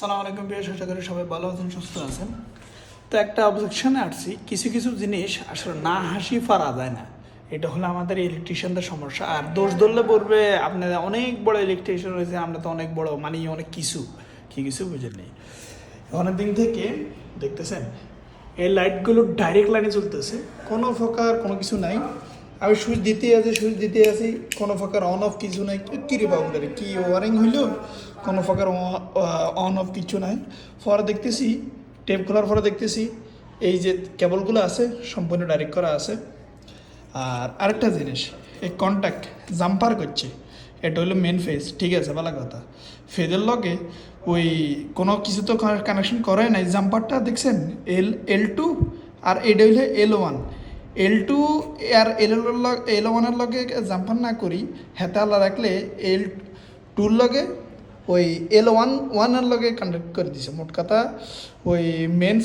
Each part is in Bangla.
সালাম আলাইকুম প্রিয়, আশা করি সবাই ভালো আছেন, সুস্থ আছেন। তো একটা অবজেকশনে আসছি, কিছু কিছু জিনিস আসলে না হাসি পারা যায় না। এটা হলো আমাদের ইলেকট্রিশিয়ানদের সমস্যা। আর দোষ ধরলে পড়বে আপনারা অনেক বড় ইলেকট্রিশিয়ান রয়েছে, আমরা তো অনেক বড় মানে অনেক কিছু কিছু বুঝেন নেই। অনেক দিন থেকে দেখতেছেন এই লাইটগুলো ডাইরেক্ট লাইনে চলতেছে, কোনো প্রকার কোনো কিছু নাই। আমি সুইচ দিতে আছি কোনো প্রকার অন অফ কিছু নাই। কিরে বাবুদের কি ওয়ারিং হইলো, কোনো প্রকার অন অফ কিছু নাই। পরে দেখতেছি টেপ খোলার পরে দেখতেছি এই যে কেবলগুলো আছে সম্পূর্ণ ডাইরেক্ট করা আছে। আর আরেকটা জিনিস, এই কন্ট্যাক্ট জাম্পার করছে, এটা হলো মেন ফেজ, ঠিক আছে, ভালো কথা। ফেজের লগে ওই কোনো কিছু তো কানেকশন করে নাই। জাম্পারটা দেখছেন L2 আর এটা হইলে L1। L2 আর L1-এর লগে জাম্পার না করি হেতে আল্লাহ রাখলে L2-র লগে ওই L1-এর লগে কানেক্ট করে দিছে। মোট কথা ওই মেন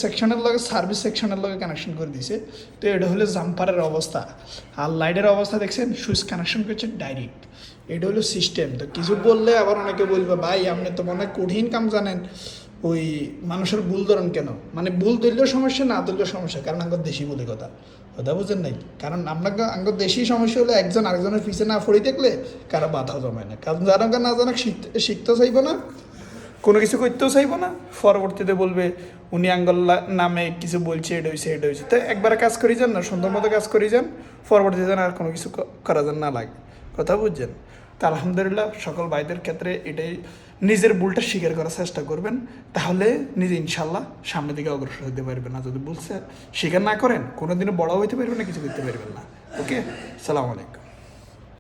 সেকশনের লগে সার্ভিস সেকশনের লগে কানেকশন করে দিছে। তো এটা হলো জাম্পারের অবস্থা। আর লাইটের অবস্থা দেখছেন, সুইচ কানেকশন করছে ডাইরেক্ট। এটা হলো সিস্টেম। তো কিছু বললে আবার অনেকে বলবে ভাই আপনি তো মনে হয় কঠিন কাম জানেন, ওই মানুষের ভুল ধরেন কেন? মানে ভুল ধরলেও সমস্যা, না ধরলেও সমস্যা, কারণ আঙ্গর দেশি বলে কথা বুঝেন নাই। কারণ আপনাকে আঙ্গর দেশি সমস্যা হলে একজন আরেকজনের পিছিয়ে না পড়ে থাকলে কারো বাধা জমায় না। কারণ যারা না জানা শিখতেও চাইব না, কোনো কিছু করতেও চাইব না, পরবর্তীতে বলবে উনি আঙ্গল নামে কিছু বলছে, এটা হয়েছে। তো একবার কাজ করে যান না, সুন্দর মতো কাজ করে যান, পরবর্তীতে যেন আর কোনো কিছু করা যান না লাগে। কথা বুঝছেন? তা আলহামদুলিল্লাহ সকল ভাইদের ক্ষেত্রে এটাই, নিজের ভুলটা স্বীকার করার চেষ্টা করবেন, তাহলে নিজে ইনশাল্লাহ সামনের দিকে অগ্রসর হতে পারবেন। না যদি ভুল স্বীকার না করেন, কোনোদিনও বড় হইতে পারবেন না, কিছু করতে পারবেন না। ওকে, সালাম আলাইকুম।